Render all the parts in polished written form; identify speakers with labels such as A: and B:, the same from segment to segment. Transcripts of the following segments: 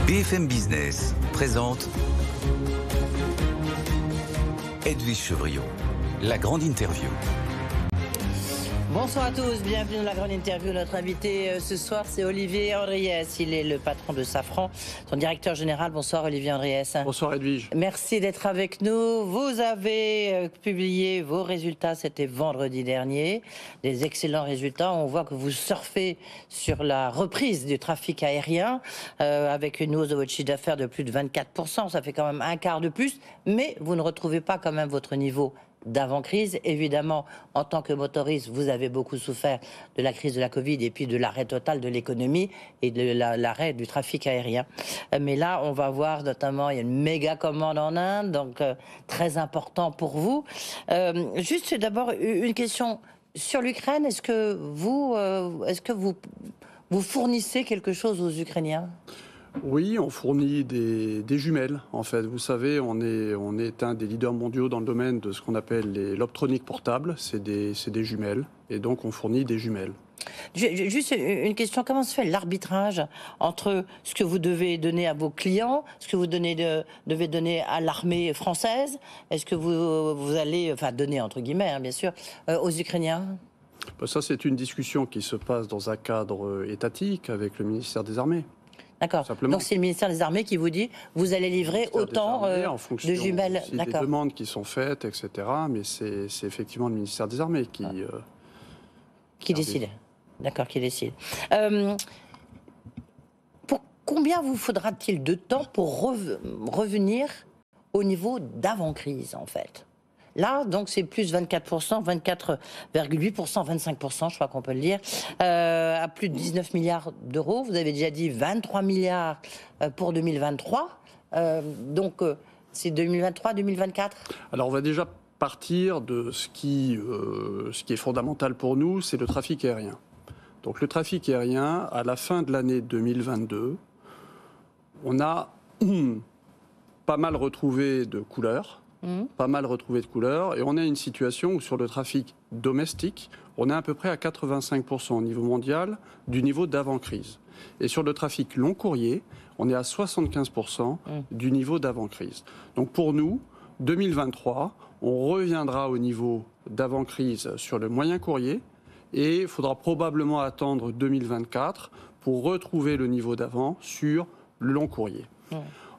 A: BFM Business présente Edwige Chevrillon, la grande interview.
B: Bonsoir à tous, bienvenue dans la grande interview. Notre invité ce soir, c'est Olivier Andriès. Il est le patron de Safran, son directeur général. Bonsoir Olivier Andriès.
C: Bonsoir Edwige.
B: Merci d'être avec nous. Vous avez publié vos résultats, c'était vendredi dernier. Des excellents résultats. On voit que vous surfez sur la reprise du trafic aérien avec une hausse de votre chiffre d'affaires de plus de 24%. Ça fait quand même un quart de plus. Mais vous ne retrouvez pas quand même votre niveau d'avant-crise. Évidemment, en tant que motoriste, vous avez beaucoup souffert de la crise de la Covid et puis de l'arrêt total de l'économie et de l'arrêt du trafic aérien. Mais là, on va voir notamment, il y a une méga commande en Inde, donc très important pour vous. Juste d'abord, une question sur l'Ukraine. Est-ce que vous fournissez quelque chose aux Ukrainiens ?
C: Oui, on fournit des jumelles, en fait. Vous savez, on est un des leaders mondiaux dans le domaine de ce qu'on appelle l'optronique portable. C'est des jumelles, et donc on fournit des jumelles.
B: Juste une question, comment se fait l'arbitrage entre ce que vous devez donner à vos clients, ce que vous devez donner à l'armée française, est-ce que vous allez, enfin donner entre guillemets, hein, bien sûr, aux Ukrainiens ?
C: Ça, c'est une discussion qui se passe dans un cadre étatique avec le ministère des Armées.
B: D'accord. Donc c'est le ministère des Armées qui vous dit vous allez livrer autant de jumelles.
C: D'accord. Des demandes qui sont faites, etc. Mais c'est effectivement le ministère des Armées qui
B: décide. D'accord, qui décide. Pour combien vous faudra-t-il de temps pour revenir au niveau d'avant-crise, en fait ? Là, donc, c'est plus 24%, 24,8%, 25%, je crois qu'on peut le dire, à plus de 19 milliards d'euros. Vous avez déjà dit 23 milliards pour 2023. Donc, c'est 2023-2024 ?
C: Alors, on va déjà partir de ce qui est fondamental pour nous, c'est le trafic aérien. Donc, le trafic aérien, à la fin de l'année 2022, on a pas mal retrouvé de couleurs. Et on a une situation où sur le trafic domestique, on est à peu près à 85% au niveau mondial du niveau d'avant-crise. Et sur le trafic long courrier, on est à 75% du niveau d'avant-crise. Donc pour nous, 2023, on reviendra au niveau d'avant-crise sur le moyen courrier et il faudra probablement attendre 2024 pour retrouver le niveau d'avant sur le long courrier.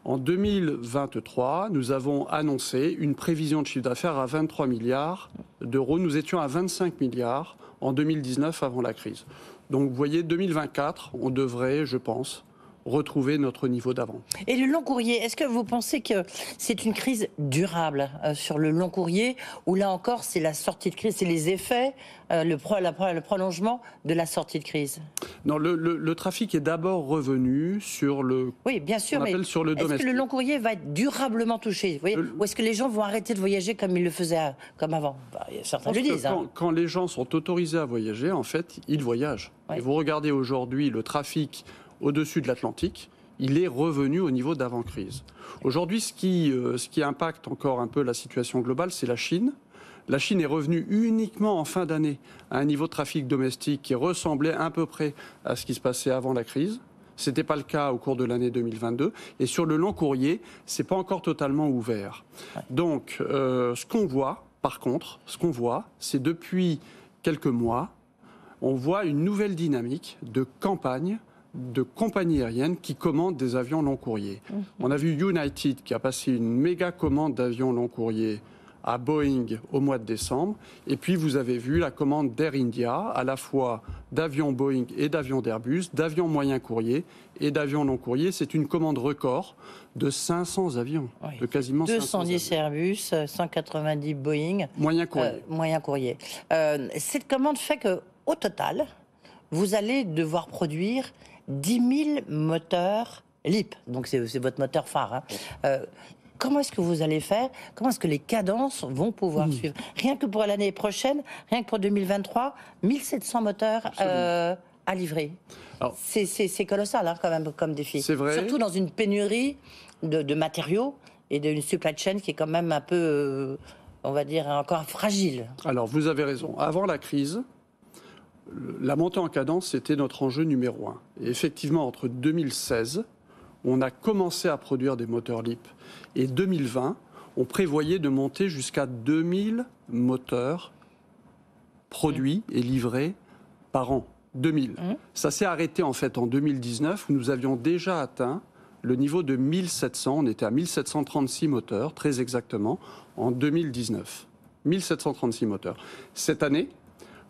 C: En 2023, nous avons annoncé une prévision de chiffre d'affaires à 23 milliards d'euros. Nous étions à 25 milliards en 2019 avant la crise. Donc vous voyez, 2024, on devrait, je pense, retrouver notre niveau d'avant.
B: Et le long courrier, est-ce que vous pensez que c'est une crise durable sur le long courrier, ou là encore c'est la sortie de crise, c'est les effets, le prolongement de la sortie de crise ?
C: Non, le trafic est d'abord revenu sur le...
B: Oui, bien sûr, mais est-ce que le long courrier va être durablement touché ? Vous voyez, ou est-ce que les gens vont arrêter de voyager comme ils le faisaient comme avant ? Certains le disent.
C: Quand les gens sont autorisés à voyager, en fait, ils voyagent. Oui. Et vous regardez aujourd'hui le trafic au-dessus de l'Atlantique, il est revenu au niveau d'avant-crise. Aujourd'hui, ce qui impacte encore un peu la situation globale, c'est la Chine. La Chine est revenue uniquement en fin d'année à un niveau de trafic domestique qui ressemblait à peu près à ce qui se passait avant la crise. Ce n'était pas le cas au cours de l'année 2022. Et sur le long courrier, ce n'est pas encore totalement ouvert. Donc, ce qu'on voit, c'est depuis quelques mois, on voit une nouvelle dynamique de campagne de compagnies aériennes qui commandent des avions long courrier. On a vu United qui a passé une méga commande d'avions long courrier à Boeing au mois de décembre. Et puis vous avez vu la commande d'Air India, à la fois d'avions Boeing et d'avions d'Airbus, d'avions moyen courrier et d'avions long courrier. C'est une commande record de 500 avions, de quasiment
B: 210 Airbus, 190 Boeing.
C: Moyen courrier.
B: Moyen courrier. Cette commande fait qu'au total, vous allez devoir produire 10 000 moteurs LEAP, donc c'est votre moteur phare. Comment est-ce que vous allez faire ? Comment est-ce que les cadences vont pouvoir suivre ? Rien que pour l'année prochaine, rien que pour 2023, 1700 moteurs à livrer. C'est colossal quand même comme défi.
C: C'est vrai.
B: Surtout dans une pénurie de matériaux et d'une supply chain qui est quand même un peu, on va dire, encore fragile.
C: Alors vous avez raison. Avant la crise, la montée en cadence, c'était notre enjeu numéro 1. Et effectivement, entre 2016, où on a commencé à produire des moteurs LEAP. Et 2020, on prévoyait de monter jusqu'à 2000 moteurs produits et livrés par an. 2000. Ça s'est arrêté en fait en 2019, où nous avions déjà atteint le niveau de 1700. On était à 1736 moteurs, très exactement, en 2019. 1736 moteurs. Cette année,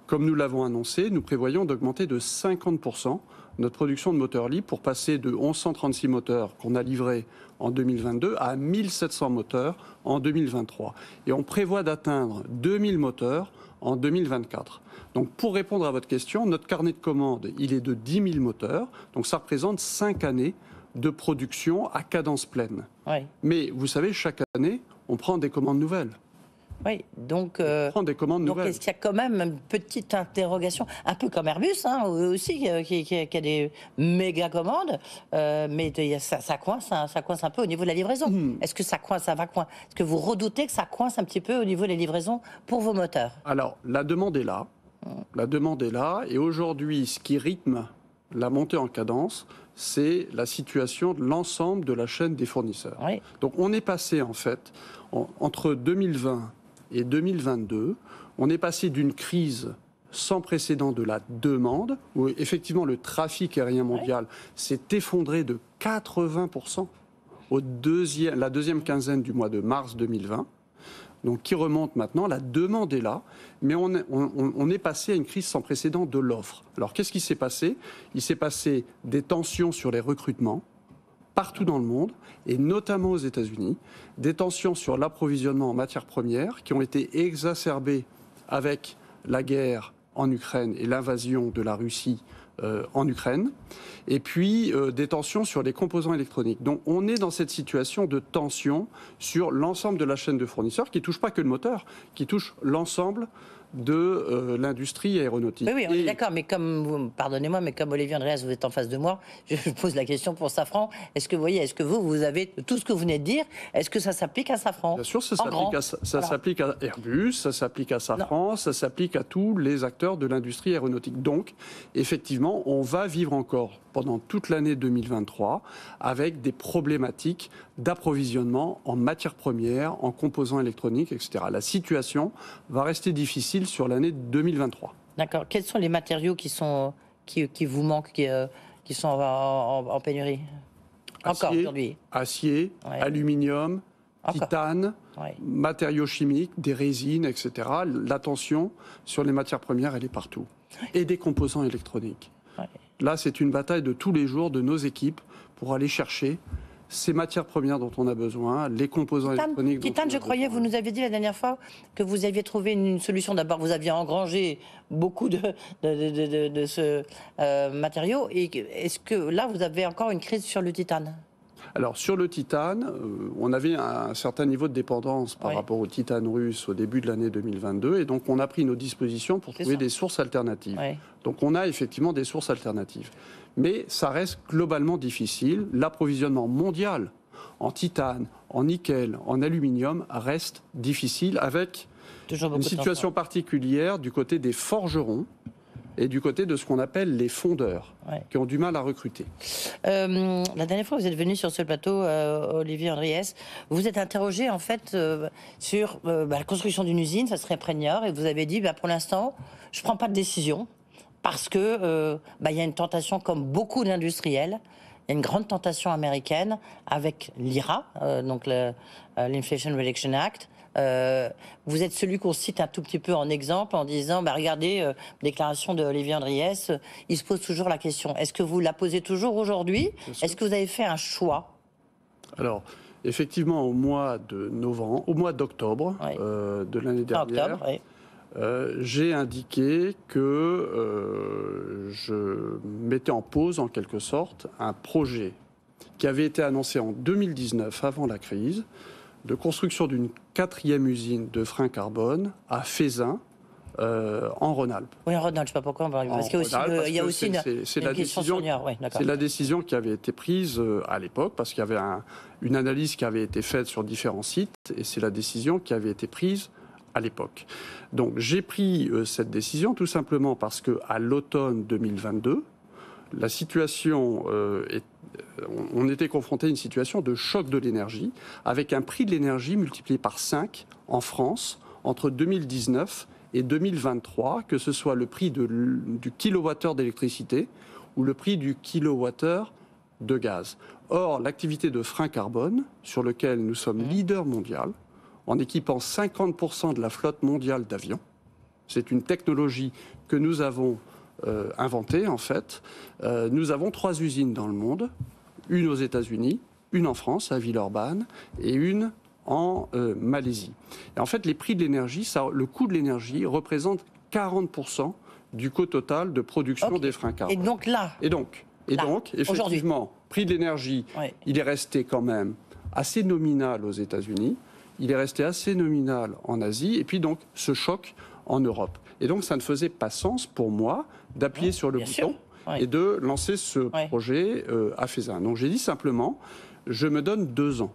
C: comme nous l'avons annoncé, nous prévoyons d'augmenter de 50% notre production de moteurs LEAP pour passer de 1136 moteurs qu'on a livrés en 2022 à 1700 moteurs en 2023. Et on prévoit d'atteindre 2000 moteurs en 2024. Donc pour répondre à votre question, notre carnet de commandes, il est de 10 000 moteurs. Donc ça représente 5 années de production à cadence pleine.
B: Oui.
C: Mais vous savez, chaque année, on prend des commandes nouvelles.
B: Oui, donc,
C: donc
B: est-ce qu'il y a quand même une petite interrogation, un peu comme Airbus aussi, qui a des méga commandes, mais ça coince un peu au niveau de la livraison. Est-ce que ça va coincer? Est-ce que vous redoutez que ça coince un petit peu au niveau des livraisons pour vos moteurs?
C: Alors, la demande est là. La demande est là. Et aujourd'hui, ce qui rythme la montée en cadence, c'est la situation de l'ensemble de la chaîne des fournisseurs.
B: Oui.
C: Donc, on est passé, en fait, entre 2020 et 2022, on est passé d'une crise sans précédent de la demande, où effectivement le trafic aérien mondial s'est effondré de 80% la deuxième quinzaine du mois de mars 2020, donc qui remonte maintenant. La demande est là, mais on est passé à une crise sans précédent de l'offre. Alors qu'est-ce qui s'est passé? Il s'est passé des tensions sur les recrutements, partout dans le monde, et notamment aux États-Unis, des tensions sur l'approvisionnement en matières premières qui ont été exacerbées avec la guerre en Ukraine et l'invasion de la Russie en Ukraine, et puis des tensions sur les composants électroniques. Donc on est dans cette situation de tension sur l'ensemble de la chaîne de fournisseurs qui ne touche pas que le moteur, qui touche l'ensemble de l'industrie aéronautique.
B: Oui, on est d'accord, mais pardonnez-moi, mais comme Olivier Andreas, vous êtes en face de moi, je pose la question pour Safran. Est-ce que vous avez tout ce que vous venez de dire, est-ce que ça s'applique à Safran?
C: Bien sûr, ça s'applique à Airbus, ça s'applique à Safran, ça s'applique à tous les acteurs de l'industrie aéronautique. Donc, effectivement, on va vivre encore pendant toute l'année 2023 avec des problématiques d'approvisionnement en matières premières, en composants électroniques, etc. La situation va rester difficile sur l'année 2023.
B: D'accord. Quels sont les matériaux qui vous manquent, qui sont en pénurie encore aujourd'hui?
C: Acier, aluminium, titane, matériaux chimiques, des résines, etc. L'attention sur les matières premières, elle est partout. Et des composants électroniques. Là, c'est une bataille de tous les jours de nos équipes pour aller chercher ces matières premières dont on a besoin, les composants électroniques.
B: Titane, je croyais, vous nous avez dit la dernière fois que vous aviez trouvé une solution. D'abord, vous aviez engrangé beaucoup de ce matériau. Et est-ce que là, vous avez encore une crise sur le titane?
C: Alors, sur le titane, on avait un certain niveau de dépendance par rapport au titane russe au début de l'année 2022. Et donc, on a pris nos dispositions pour trouver des sources alternatives. Donc, on a effectivement des sources alternatives. Mais ça reste globalement difficile. L'approvisionnement mondial en titane, en nickel, en aluminium reste difficile avec une situation particulière du côté des forgerons et du côté de ce qu'on appelle les fondeurs, qui ont du mal à recruter.
B: La dernière fois, vous êtes venu sur ce plateau, Olivier Andriès, vous êtes interrogé en fait sur la construction d'une usine, ça serait Prégnard, et vous avez dit, pour l'instant, je ne prends pas de décision, parce que y a une tentation, comme beaucoup d'industriels, il y a une grande tentation américaine avec l'IRA, donc l'Inflation Reduction Act. Vous êtes celui qu'on cite un tout petit peu en exemple en disant regardez, déclaration de Olivier Andriès, il se pose toujours la question. Est-ce que vous la posez toujours aujourd'hui? Est-ce que vous avez fait un choix? Alors,
C: effectivement, au mois d'octobre de l'année dernière, j'ai indiqué que je mettais en pause, en quelque sorte, un projet qui avait été annoncé en 2019, avant la crise, de construction d'une 4e usine de frein carbone à Feyzin, en Rhône-Alpes.
B: Oui, en Rhône-Alpes, je ne sais pas pourquoi, parce qu'il y a aussi une question sournière.
C: C'est la décision qui avait été prise à l'époque, parce qu'il y avait une analyse qui avait été faite sur différents sites, et c'est la décision qui avait été prise à l'époque. Donc j'ai pris cette décision tout simplement parce qu'à l'automne 2022, la situation on était confronté à une situation de choc de l'énergie, avec un prix de l'énergie multiplié par 5 en France entre 2019 et 2023, que ce soit le prix du kilowattheure d'électricité ou le prix du kilowattheure de gaz. Or, l'activité de frein carbone, sur lequel nous sommes leader mondial, en équipant 50% de la flotte mondiale d'avions, c'est une technologie que nous avons inventée, en fait. Nous avons 3 usines dans le monde, une aux États-Unis, une en France, à Villeurbanne, et une en Malaisie. Et en fait, les prix de l'énergie, le coût de l'énergie représente 40% du coût total de production des freins carbone.
B: Et donc,
C: effectivement, prix de l'énergie, il est resté quand même assez nominal aux États-Unis, il est resté assez nominal en Asie, et puis donc ce choc en Europe. Et donc ça ne faisait pas sens pour moi d'appuyer sur le bouton et de lancer ce projet à Fézin. Donc j'ai dit simplement, je me donne 2 ans.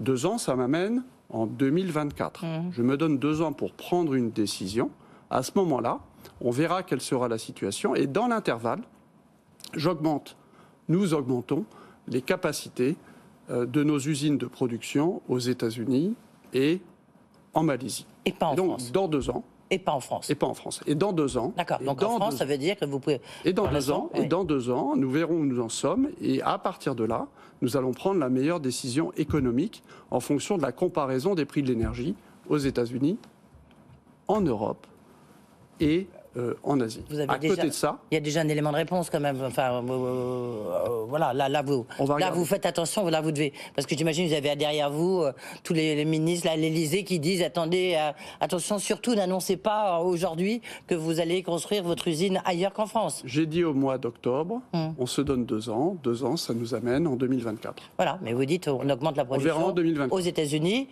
C: 2 ans, ça m'amène en 2024. Je me donne 2 ans pour prendre une décision. À ce moment-là, on verra quelle sera la situation. Et dans l'intervalle, nous augmentons les capacités de nos usines de production aux États-Unis et en Malaisie.
B: Et pas en
C: donc,
B: France.
C: Dans 2 ans.
B: Et pas en France.
C: Et pas en France. Et dans 2 ans.
B: D'accord. Donc en France, ça veut dire que vous pouvez.
C: Et dans 2 ans, dans 2 ans, nous verrons où nous en sommes. Et à partir de là, nous allons prendre la meilleure décision économique en fonction de la comparaison des prix de l'énergie aux États-Unis, en Europe et en Asie.
B: À côté de ça, il y a déjà un élément de réponse quand même. Enfin, voilà, là vous faites attention. Là, vous devez, parce que j'imagine vous avez derrière vous tous les ministres, à l'Élysée, qui disent attendez, attention, surtout n'annoncez pas aujourd'hui que vous allez construire votre usine ailleurs qu'en France.
C: J'ai dit au mois d'octobre, on se donne 2 ans. 2 ans, ça nous amène en 2024.
B: Voilà, mais vous dites on augmente la production aux États-Unis.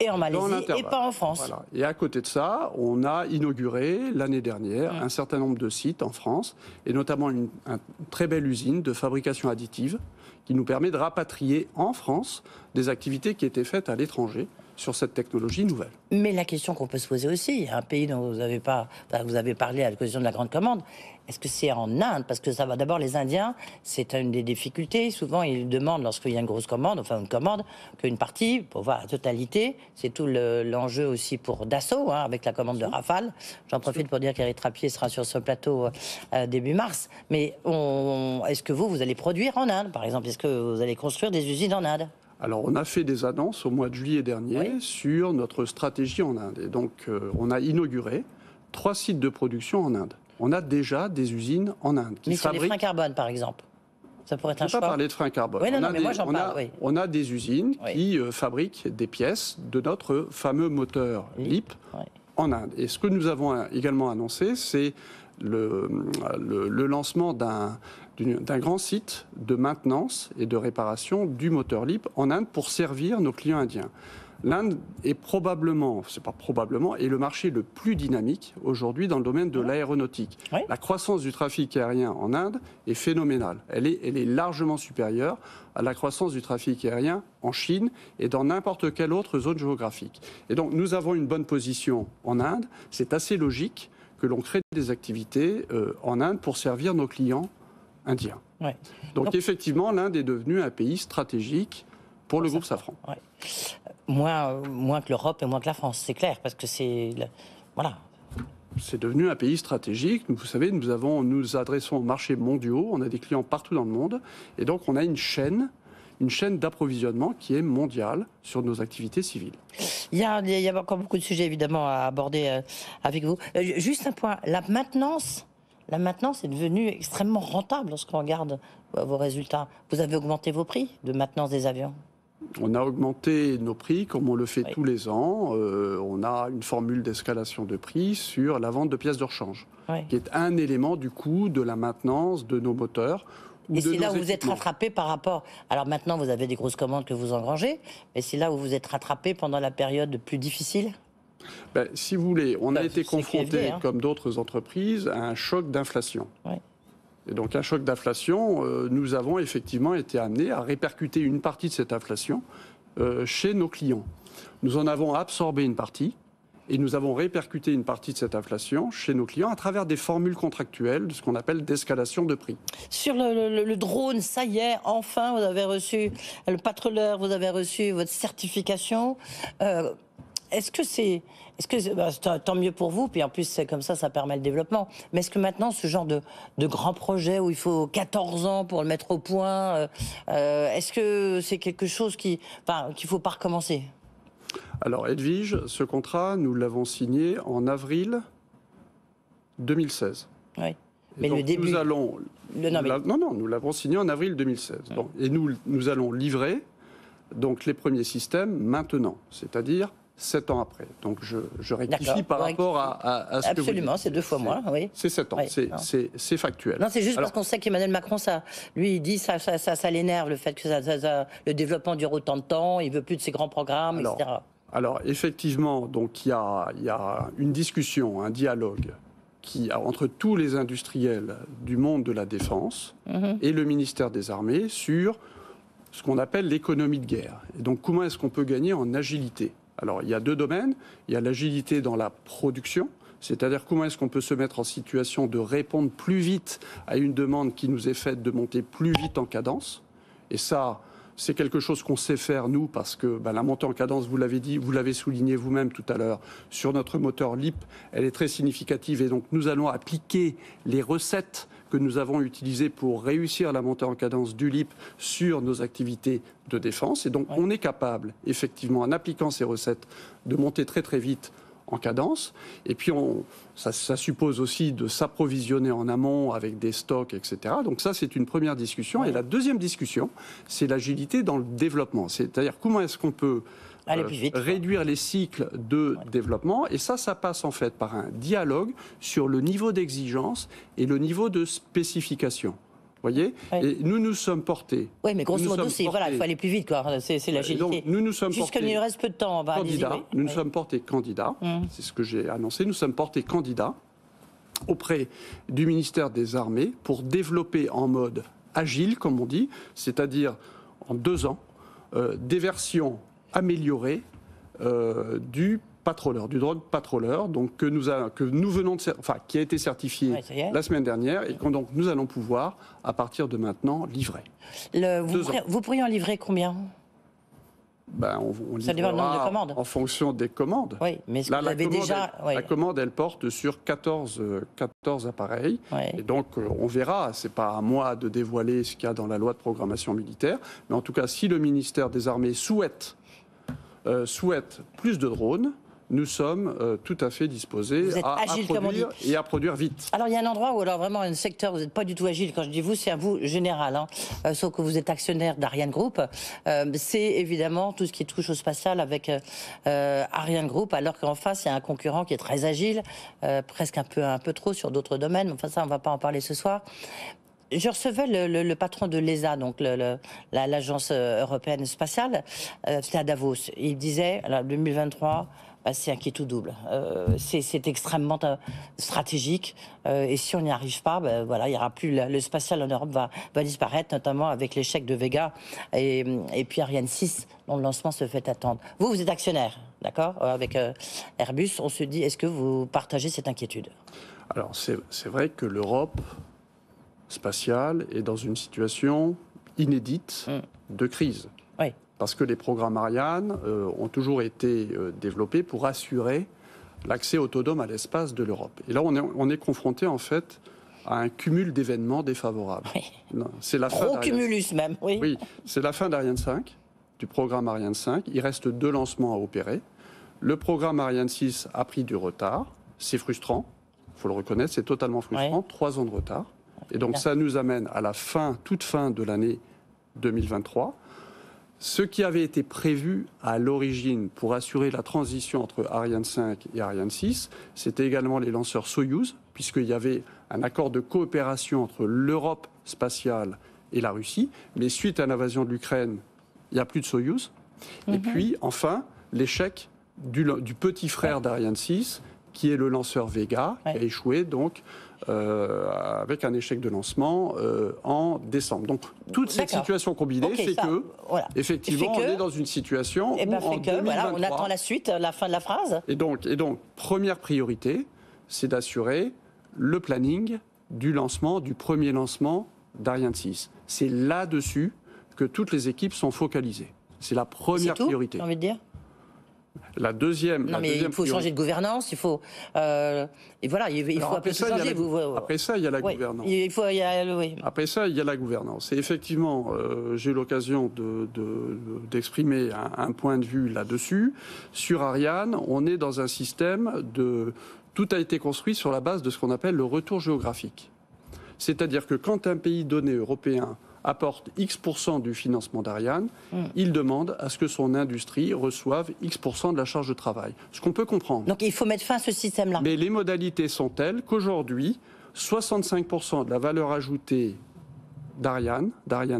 B: Et en Malaisie, et pas en France.
C: Voilà. Et à côté de ça, on a inauguré l'année dernière un certain nombre de sites en France, et notamment une très belle usine de fabrication additive qui nous permet de rapatrier en France des activités qui étaient faites à l'étranger sur cette technologie nouvelle.
B: Mais la question qu'on peut se poser aussi, un pays dont vous avez parlé à l'occasion de la Grande Commande, est-ce que c'est en Inde? Parce que ça va d'abord, les Indiens, c'est une des difficultés. Souvent, ils demandent, lorsqu'il y a une grosse commande, enfin une commande, qu'une partie, pour voir la totalité, c'est tout l'enjeu aussi pour Dassault, avec la commande de Rafale. J'en profite pour dire qu'Éric Trappier sera sur ce plateau début mars. Mais est-ce que vous allez produire en Inde, par exemple? Est-ce que vous allez construire des usines en Inde?
C: Alors, on a fait des annonces au mois de juillet dernier sur notre stratégie en Inde. Et donc, on a inauguré 3 sites de production en Inde. On a déjà des usines en Inde qui fabriquent...
B: Mais sur les freins carbone, par exemple, ça pourrait être un choix.
C: Je ne vais pas parler de freins carbone.
B: Oui, non, mais moi j'en parle,
C: on a des usines qui fabriquent des pièces de notre fameux moteur LEAP en Inde. Et ce que nous avons également annoncé, c'est le lancement d'un grand site de maintenance et de réparation du moteur LEAP en Inde pour servir nos clients indiens. L'Inde est est le marché le plus dynamique aujourd'hui dans le domaine de l'aéronautique. La croissance du trafic aérien en Inde est phénoménale. Elle est largement supérieure à la croissance du trafic aérien en Chine et dans n'importe quelle autre zone géographique. Et donc nous avons une bonne position en Inde. C'est assez logique que l'on crée des activités en Inde pour servir nos clients indiens. Donc effectivement, l'Inde est devenue un pays stratégique pour le groupe Safran.
B: Moins que l'Europe et moins que la France, c'est clair, parce que c'est... Voilà.
C: C'est devenu un pays stratégique. Vous savez, nous adressons aux marchés mondiaux, on a des clients partout dans le monde, et donc on a une chaîne d'approvisionnement qui est mondiale sur nos activités civiles.
B: Il y a encore beaucoup de sujets, évidemment, à aborder avec vous. Juste un point, la maintenance est devenue extrêmement rentable lorsqu'on regarde vos résultats. Vous avez augmenté vos prix de maintenance des avions?
C: On a augmenté nos prix comme on le fait tous les ans. On a une formule d'escalation de prix sur la vente de pièces de rechange, qui est un élément du coût de la maintenance de nos moteurs.
B: Et c'est là où vous êtes rattrapé par rapport... Alors maintenant, vous avez des grosses commandes que vous engrangez, mais c'est là où vous êtes rattrapé pendant la période plus difficile?
C: Si vous voulez, on a été confronté, comme d'autres entreprises, à un choc d'inflation. Et donc un choc d'inflation, nous avons effectivement été amenés à répercuter une partie de cette inflation chez nos clients. Nous en avons absorbé une partie, Et nous avons répercuté une partie de cette inflation chez nos clients à travers des formules contractuelles de ce qu'on appelle d'escalation de prix.
B: Sur le drone, ça y est, enfin, vous avez reçu le patroleur, vous avez reçu votre certification. Est-ce que tant mieux pour vous, puis en plus c'est comme ça permet le développement. Mais est-ce que maintenant ce genre de grand projet où il faut 14 ans pour le mettre au point, est-ce que c'est quelque chose qu'il faut pas recommencer?
C: Alors Edwige, ce contrat, nous l'avons signé en avril 2016.
B: Oui. Mais
C: donc,
B: le début.
C: Nous l'avons signé en avril 2016. Oui. Donc, et nous allons livrer donc les premiers systèmes maintenant, c'est-à-dire 7 ans après. Donc je rectifie par rapport à ce que vous dites.
B: Absolument, c'est 2 fois moins, oui.
C: C'est 7 ans, oui, c'est factuel.
B: Non, c'est juste parce qu'on sait qu'Emmanuel Macron, lui, il dit ça l'énerve, le fait que le développement dure autant de temps, il veut plus de ces grands programmes, etc.
C: Alors effectivement, donc il y a une discussion, un dialogue entre tous les industriels du monde de la défense et le ministère des Armées sur ce qu'on appelle l'économie de guerre. Et donc comment est-ce qu'on peut gagner en agilité? Alors il y a 2 domaines. Il y a l'agilité dans la production, c'est-à-dire comment est-ce qu'on peut se mettre en situation de répondre plus vite à une demande qui nous est faite de monter plus vite en cadence. Et ça, c'est quelque chose qu'on sait faire, nous, parce que la montée en cadence, vous l'avez dit, vous l'avez souligné vous-même tout à l'heure, sur notre moteur LEAP, elle est très significative. Et donc, nous allons appliquer les recettes que nous avons utilisées pour réussir la montée en cadence du LEAP sur nos activités de défense. Et donc, on est capable, effectivement, en appliquant ces recettes, de monter très très vite en cadence. Et puis, ça suppose aussi de s'approvisionner en amont avec des stocks, etc. Donc ça, c'est une première discussion. Et la deuxième discussion, c'est l'agilité dans le développement. C'est-à-dire comment est-ce qu'on peut réduire les cycles de développement. Et ça passe en fait par un dialogue sur le niveau d'exigence et le niveau de spécification. Voyez, et nous sommes portés.
B: Oui, mais grosso modo, il faut aller plus vite, quoi. C'est l'agilité.
C: Nous sommes
B: portés. Jusqu'il nous reste peu de temps, on va
C: candidats. Nous nous sommes portés candidats. C'est ce que j'ai annoncé. Nous sommes portés candidats auprès du ministère des Armées pour développer en mode agile, comme on dit, c'est-à-dire en 2 ans, des versions améliorées du drone patroleur, donc que nous venons qui a été certifié la semaine dernière et que donc nous allons pouvoir, à partir de maintenant, livrer.
B: Vous pourriez en livrer combien?
C: On
B: ça dépend du nombre de commandes.
C: En fonction des commandes.
B: Oui, mais là,
C: la commande, elle porte sur 14 appareils. Oui. Et donc, on verra. C'est pas à moi de dévoiler ce qu'il y a dans la loi de programmation militaire. Mais en tout cas, si le ministère des Armées souhaite plus de drones, nous sommes tout à fait disposés à produire vite.
B: Alors, il y a un endroit où, vraiment, un secteur, vous n'êtes pas du tout agile. Quand je dis vous, c'est à vous, général. Sauf que vous êtes actionnaire d'Ariane Group. C'est évidemment tout ce qui touche au spatial avec Ariane Group, alors qu'en face, il y a un concurrent qui est très agile, presque un peu trop sur d'autres domaines. Enfin, ça, on ne va pas en parler ce soir. Je recevais le patron de l'ESA, donc l'agence européenne spatiale, c'était à Davos. Il disait, alors, 2023... c'est un qui tout double. C'est extrêmement stratégique. Et si on n'y arrive pas, il y aura plus le spatial en Europe va disparaître, notamment avec l'échec de Vega et puis Ariane 6, dont le lancement se fait attendre. Vous êtes actionnaire, d'accord, avec Airbus. On se dit, est-ce que vous partagez cette inquiétude?
C: Alors, c'est vrai que l'Europe spatiale est dans une situation inédite de crise.
B: Oui.
C: Parce que les programmes Ariane ont toujours été développés pour assurer l'accès autonome à l'espace de l'Europe. Et là, on est confronté, en fait, à un cumul d'événements défavorables.
B: Oui.
C: C'est la fin
B: cumulus, même. Oui,
C: c'est la fin d'Ariane 5, du programme Ariane 5. Il reste 2 lancements à opérer. Le programme Ariane 6 a pris du retard. C'est frustrant. Il faut le reconnaître, c'est totalement frustrant. 3 ans de retard. Et donc, ça nous amène à la toute fin de l'année 2023. Ce qui avait été prévu à l'origine pour assurer la transition entre Ariane 5 et Ariane 6, c'était également les lanceurs Soyouz, puisqu'il y avait un accord de coopération entre l'Europe spatiale et la Russie. Mais suite à l'invasion de l'Ukraine, il n'y a plus de Soyouz. Et puis, enfin, l'échec du petit frère d'Ariane 6, qui est le lanceur Vega, qui a échoué donc avec un échec de lancement en décembre. Donc toute cette situation combinée fait que, effectivement, on est dans une situation où en 2023...
B: on attend la suite, la fin de la phrase.
C: Et donc première priorité, c'est d'assurer le planning du lancement, du premier lancement d'Ariane 6. C'est là-dessus que toutes les équipes sont focalisées. C'est la première priorité.
B: J'ai envie de dire.
C: La deuxième.
B: Il faut changer de gouvernance, il faut. Et voilà, il faut après ça, changer.
C: Après ça, il y a la gouvernance. Après ça, il y a la gouvernance. Et effectivement, j'ai eu l'occasion d'exprimer un point de vue là-dessus. Sur Ariane, on est dans un système de. Tout a été construit sur la base de ce qu'on appelle le retour géographique. C'est-à-dire que quand un pays donné européen apporte X% du financement d'Ariane, il demande à ce que son industrie reçoive X% de la charge de travail. Ce qu'on peut comprendre.
B: Donc il faut mettre fin à ce système-là.
C: Mais les modalités sont telles qu'aujourd'hui, 65% de la valeur ajoutée d'Ariane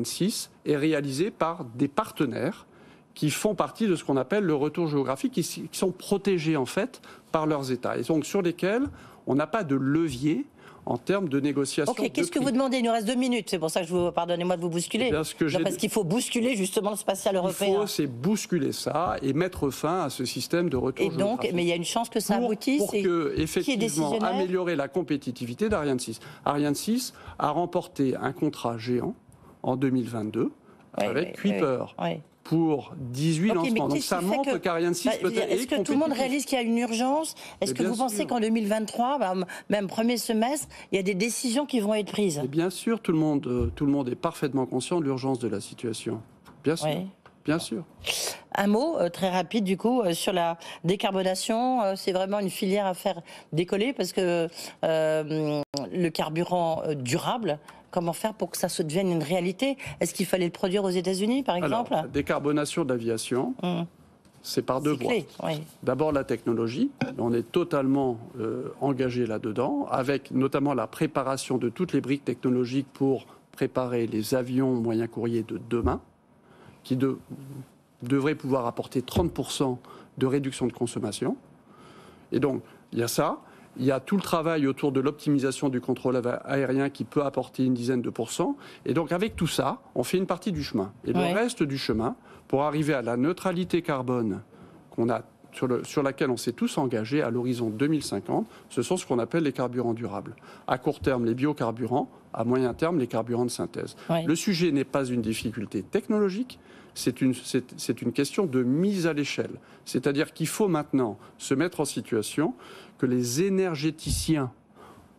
C: 6, est réalisée par des partenaires qui font partie de ce qu'on appelle le retour géographique, qui sont protégés en fait par leurs États. Et donc sur lesquels on n'a pas de levier en termes de négociation.
B: Ok, qu'est-ce que vous demandez? Il nous reste 2 minutes, c'est pour ça que je vous pardonnez-moi de vous bousculer. Parce qu'il faut bousculer justement le spatial européen.
C: Il faut, c'est bousculer ça et mettre fin à ce système de retour géographique.
B: Mais il y a une chance que ça aboutisse.
C: Pour que, effectivement, améliorer la compétitivité d'Ariane 6. Ariane 6 a remporté un contrat géant en 2022 avec Kuiper. Pour 18 lancements. Donc ça montre qu'Ariane 6 peut-être...
B: Est-ce que tout le monde réalise qu'il y a une urgence? Est-ce que vous pensez qu'en 2023, même premier semestre, il y a des décisions qui vont être prises?
C: Et bien sûr, tout le monde est parfaitement conscient de l'urgence de la situation. Bien sûr. Bien sûr.
B: Un mot très rapide du coup sur la décarbonation. C'est vraiment une filière à faire décoller parce que le carburant durable, comment faire pour que ça se devienne une réalité? Est-ce qu'il fallait le produire aux États-Unis par exemple?
C: Alors, la décarbonation de l'aviation, c'est par deux voies. D'abord la technologie, on est totalement engagé là-dedans, avec notamment la préparation de toutes les briques technologiques pour préparer les avions moyens courriers de demain, qui devrait pouvoir apporter 30% de réduction de consommation. Et donc, il y a ça. Il y a tout le travail autour de l'optimisation du contrôle aérien qui peut apporter une dizaine de pourcents. Et donc, avec tout ça, on fait une partie du chemin. Et le reste du chemin, pour arriver à la neutralité carbone sur laquelle on s'est tous engagés à l'horizon 2050, ce sont ce qu'on appelle les carburants durables. À court terme, les biocarburants, à moyen terme, les carburants de synthèse. Le sujet n'est pas une difficulté technologique, c'est une question de mise à l'échelle. C'est-à-dire qu'il faut maintenant se mettre en situation que les énergéticiens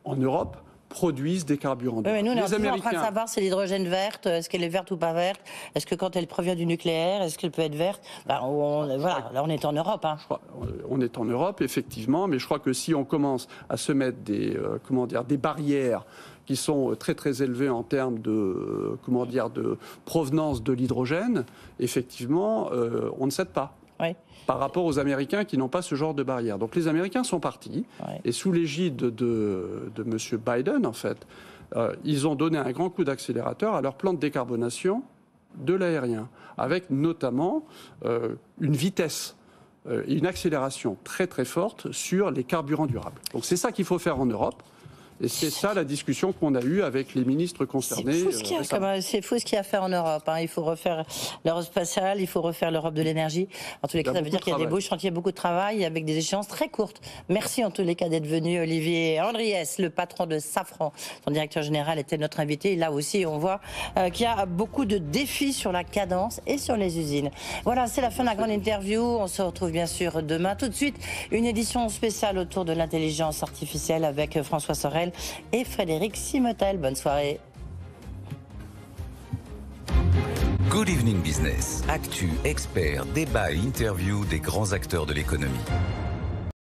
C: en Europe produisent des carburants durables.
B: Nous, on est toujours en train de savoir si l'hydrogène verte, est-ce qu'elle est verte ou pas verte? Est-ce que quand elle provient du nucléaire, est-ce qu'elle peut être verte? Là, on est en Europe.
C: On est en Europe, effectivement, mais je crois que si on commence à se mettre des barrières qui sont très très élevées en termes de provenance de l'hydrogène, effectivement, on ne cède pas. Par rapport aux Américains qui n'ont pas ce genre de barrière. Donc les Américains sont partis, et sous l'égide de M. Biden, en fait, ils ont donné un grand coup d'accélérateur à leur plan de décarbonation de l'aérien, avec notamment une vitesse et une accélération très très forte sur les carburants durables. Donc c'est ça qu'il faut faire en Europe. Et c'est ça la discussion qu'on a eue avec les ministres concernés.
B: C'est fou ce qu'il y a à faire en Europe. Il faut refaire l'Europe spatiale, il faut refaire l'Europe de l'énergie. En tous les cas, ça veut dire qu'il y a des beaux chantiers, beaucoup de travail, avec des échéances très courtes. Merci en tous les cas d'être venu, Olivier Andriès, le patron de Safran. Son directeur général était notre invité. Et là aussi, on voit qu'il y a beaucoup de défis sur la cadence et sur les usines. Voilà, c'est la fin de la grande interview. On se retrouve bien sûr demain. Tout de suite, une édition spéciale autour de l'intelligence artificielle avec François Sorel et Frédéric Simotel. Bonne soirée.
A: Good Evening Business. Actu, experts, débat et interview des grands acteurs de l'économie.